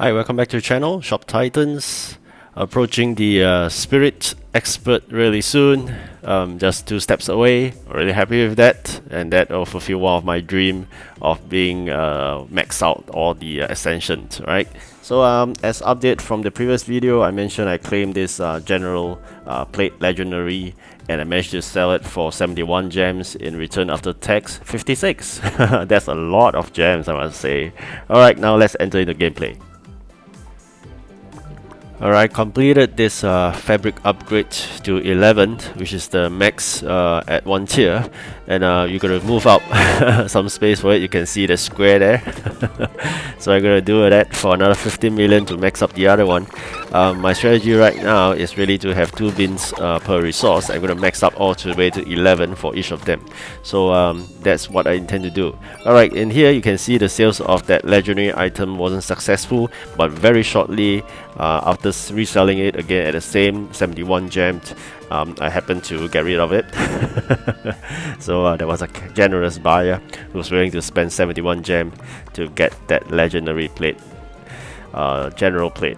Hi, welcome back to the channel, Shop Titans. Approaching the Spirit Expert really soon, just 2 steps away. Really happy with that, and that will fulfill one of my dream of being max out all the Ascensions, right? So as update from the previous video, I mentioned I claimed this General Plate Legendary, and I managed to sell it for 71 gems in return after tax 56. That's a lot of gems, I must say. Alright, now let's enter into gameplay. Alright, completed this fabric upgrade to 11, which is the max at 1 tier, and you're gonna move up some space for it. You can see the square there. So I'm gonna do that for another 15 million to max up the other one. My strategy right now is really to have 2 bins per resource. I'm gonna max up all the way to 11 for each of them. So that's what I intend to do. Alright, in here you can see the sales of that legendary item wasn't successful, but very shortly after reselling it again at the same 71 gems, I happened to get rid of it. So there was a generous buyer who was willing to spend 71 gems to get that legendary plate, general plate.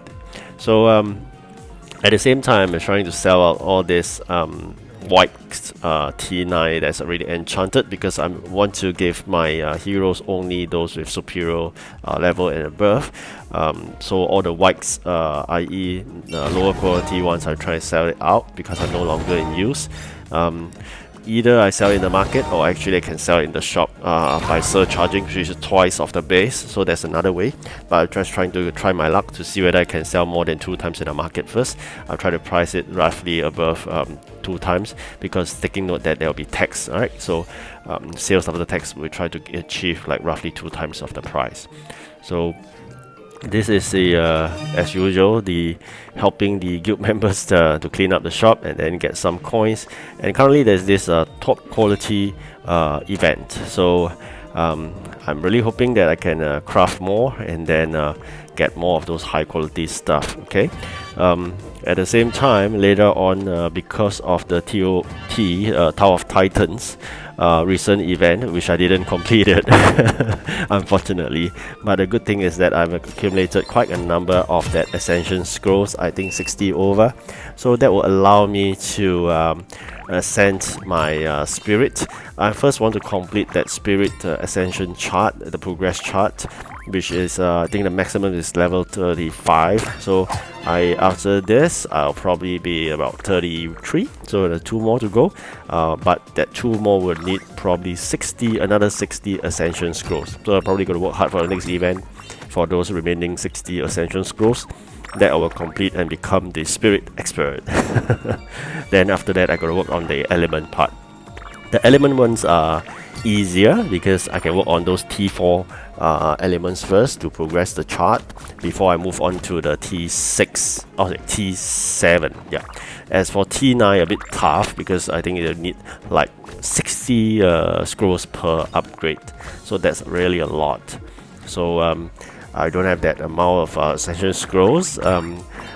So at the same time, I'm trying to sell out all this white T9 that's already enchanted, because I want to give my heroes only those with superior level and above. So all the whites, i.e. lower quality ones, I try to sell it out because I'm no longer in use. Either I sell in the market, or actually I can sell in the shop by surcharging, which is twice of the base. So that's another way, but I'm just trying to try my luck to see whether I can sell more than 2 times in the market first. I'll try to price it roughly above 2 times, because taking note that there will be tax. Alright, so sales after the tax, we try to achieve like roughly 2 times of the price. So this is the as usual, the helping the guild members to clean up the shop and then get some coins. And currently there's this top quality event, so I'm really hoping that I can craft more and then get more of those high quality stuff. Okay, at the same time, later on, because of the TOT Tower of Titans recent event, which I didn't complete it unfortunately, but the good thing is that I've accumulated quite a number of that Ascension Scrolls, I think 60 over, so that will allow me to ascend my spirit. I first want to complete that spirit ascension chart, the progress chart, which is I think the maximum is level 35. So after this I'll probably be about 33, so there's 2 more to go, but that 2 more will need probably another 60 Ascension Scrolls. So I'm probably going to work hard for the next event for those remaining 60 Ascension Scrolls that I will complete and become the Spirit Expert. Then after that I got to work on the element part. The element ones are easier because I can work on those T4 elements first to progress the chart before I move on to the T6 or T7. Yeah. As for T9, a bit tough because I think it'll need like 60 scrolls per upgrade, so that's really a lot. So I don't have that amount of Ascension Scrolls,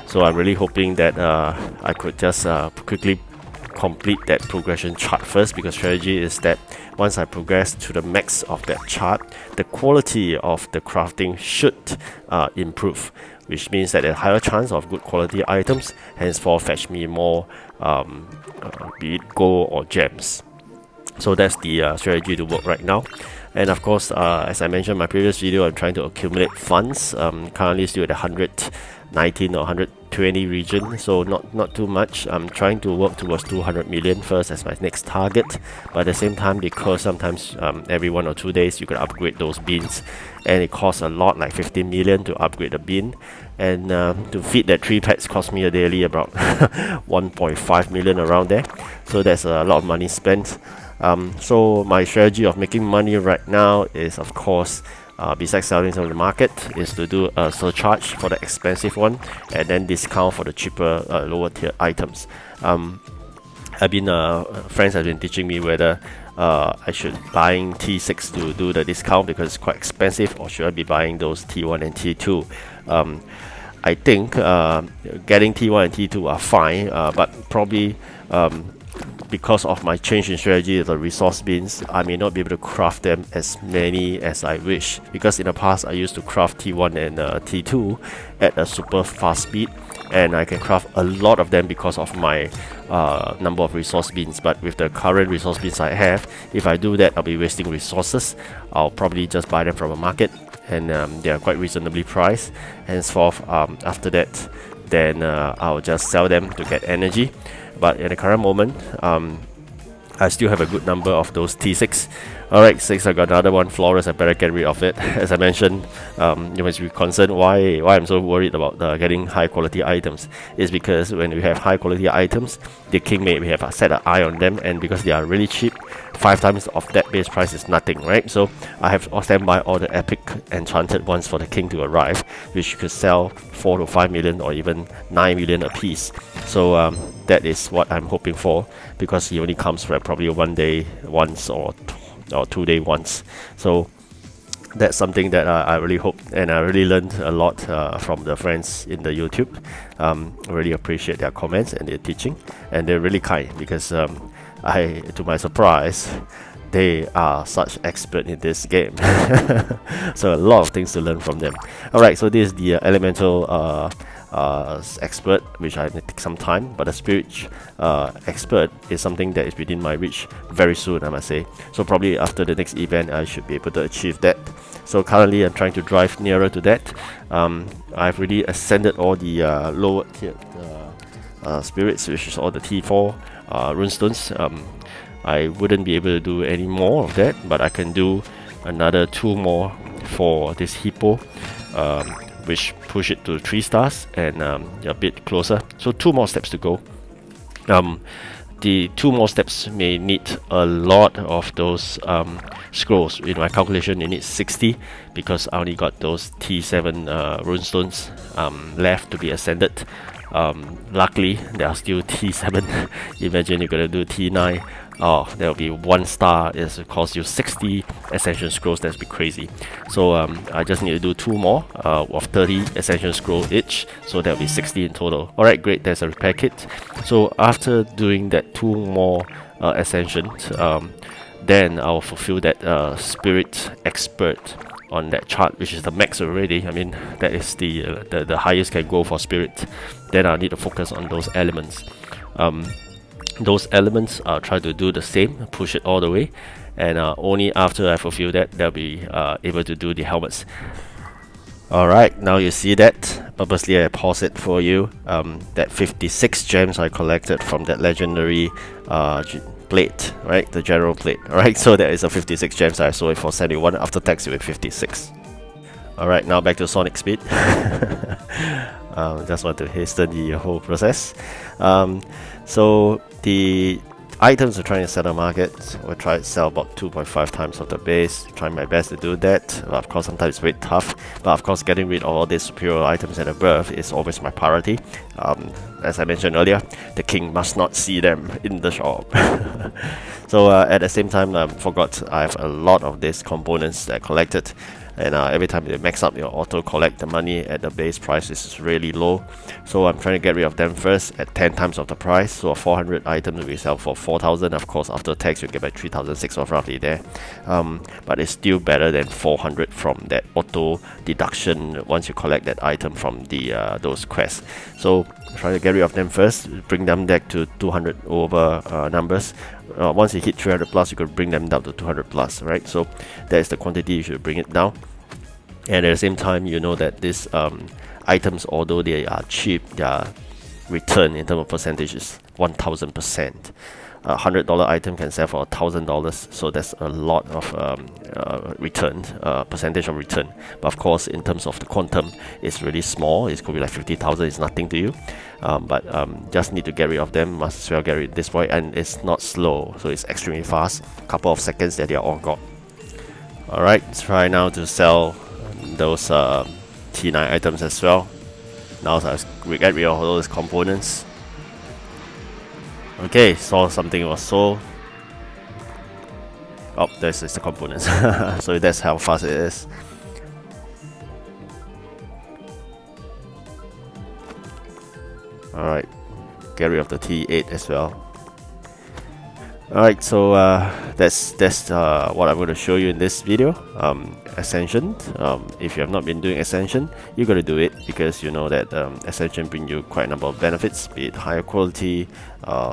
so I'm really hoping that I could just quickly complete that progression chart first, because strategy is that once I progress to the max of that chart, the quality of the crafting should improve, which means that there's a higher chance of good quality items, henceforth fetch me more be it gold or gems. So that's the strategy to work right now. And of course, as I mentioned in my previous video, I'm trying to accumulate funds. Currently still at 119 or 120 region, so not too much. I'm trying to work towards 200 million first as my next target, but at the same time, because sometimes every 1 or 2 days you can upgrade those beans, and it costs a lot, like 15 million to upgrade a bean, and to feed that 3 pets cost me a daily about 1.5 million around there, so that's a lot of money spent. So my strategy of making money right now is, of course, besides selling some of the market, is to do a surcharge for the expensive one and then discount for the cheaper lower tier items. I've been friends have been teaching me whether I should buying T6 to do the discount because it's quite expensive, or should I be buying those T1 and T2. I think getting T1 and T2 are fine, but probably because of my change in strategy of the resource beans, I may not be able to craft them as many as I wish, because in the past I used to craft T1 and T2 at a super fast speed, and I can craft a lot of them because of my number of resource beans. But with the current resource beans I have, if I do that, I'll be wasting resources. I'll probably just buy them from a market, and they are quite reasonably priced. Henceforth, after that, then I'll just sell them to get energy. But in the current moment, I still have a good number of those T6. Alright, 6, I got another one, Flores, I better get rid of it. As I mentioned, you must be concerned why I'm so worried about getting high quality items. Is because when we have high quality items, the king may have set an eye on them, and because they are really cheap, 5 times of that base price is nothing, right? So I have to stand by all the epic enchanted ones for the king to arrive, which could sell 4 to 5 million or even 9 million a piece. So that is what I'm hoping for, because he only comes for probably 1 day once or 2 day once. So that's something that I really hope, and I really learned a lot from the friends in the YouTube. Really appreciate their comments and their teaching, and they're really kind, because to my surprise, they are such expert in this game. So a lot of things to learn from them. Alright, so this is the elemental expert, which I need to take some time, but the spirit expert is something that is within my reach very soon, I must say. So probably after the next event, I should be able to achieve that. So currently I'm trying to drive nearer to that. I've really ascended all the lower tier spirits, which is all the T4 runestones. I wouldn't be able to do any more of that, but I can do another 2 more for this hippo, which push it to 3 stars and a bit closer. So 2 more steps to go. The 2 more steps may need a lot of those scrolls. In my calculation, it needs 60, because I only got those T7 runestones left to be ascended. Luckily, there are still T7. Imagine you're gonna do T9. Oh, there will be 1 star. It will cost you 60 ascension scrolls. That's be crazy. So I just need to do 2 more of 30 ascension scroll each. So that'll be 60 in total. Alright, great. There's a repair kit. So after doing that 2 more ascensions, then I'll fulfill that spirit expert on that chart, which is the max already. I mean, that is the highest can go for spirit. Then I need to focus on those elements. Those elements, I'll try to do the same, push it all the way, and only after I fulfill that, they'll be able to do the helmets. Alright, now you see that. Purposely I pause it for you. That 56 gems I collected from that legendary plate, right? The general plate. Alright, so that is a 56 gems. I sold it for 71. After tax, it was 56. Alright, now back to Sonic speed. Just want to hasten the whole process. So the items we're trying to sell on the market, we'll try to sell about 2.5 times of the base. Trying my best to do that. But of course, sometimes it's very tough. But of course, getting rid of all these superior items and above is always my priority. As I mentioned earlier, the king must not see them in the shop. So at the same time, I forgot I have a lot of these components that I collected. And every time they max up, your auto collect the money at the base price is really low. So I'm trying to get rid of them first at 10 times of the price. So a 400 item we sell for 4,000. Of course, after tax you get back 3,600 roughly there. But it's still better than 400 from that auto deduction once you collect that item from the those quests. So try to get rid of them first, bring them back to 200 over numbers. Once you hit 300 plus, you could bring them down to 200 plus, right? So that is the quantity you should bring it down. And at the same time, you know that these items, although they are cheap, their return in terms of percentage is 1000%. $100 item can sell for $1,000, so that's a lot of return, percentage of return. But of course, in terms of the quantum, it's really small. It could be like 50,000. It's nothing to you. But just need to get rid of them. Must as well get rid of this point, and it's not slow, so it's extremely fast. Couple of seconds that they are all gone. All right, try now to sell those T9 items as well. Now we get rid of all those components. Okay, saw something was sold. Oh, this is the components. So that's how fast it is. Alright, get rid of the T8 as well. Alright, so that's what I'm going to show you in this video. Ascension. If you have not been doing Ascension, you got to do it, because you know that Ascension bring you quite a number of benefits, be it higher quality,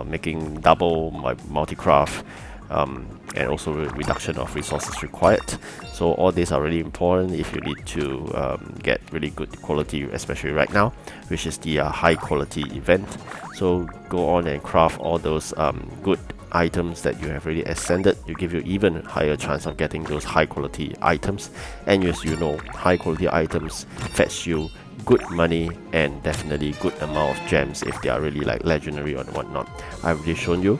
making double multi-craft, and also reduction of resources required. So all these are really important if you need to get really good quality, especially right now, which is the high quality event. So go on and craft all those good items that you have already ascended. You give you even higher chance of getting those high quality items, and as you know, high quality items fetch you good money and definitely good amount of gems if they are really like legendary or whatnot. I've already shown you.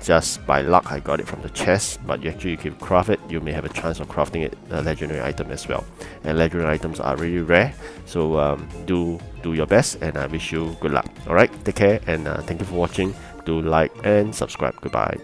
Just by luck I got it from the chest, but you actually can craft it, you may have a chance of crafting it a legendary item as well, and legendary items are really rare. So do your best, and I wish you good luck. Alright, take care, and thank you for watching. Do like and subscribe. Goodbye.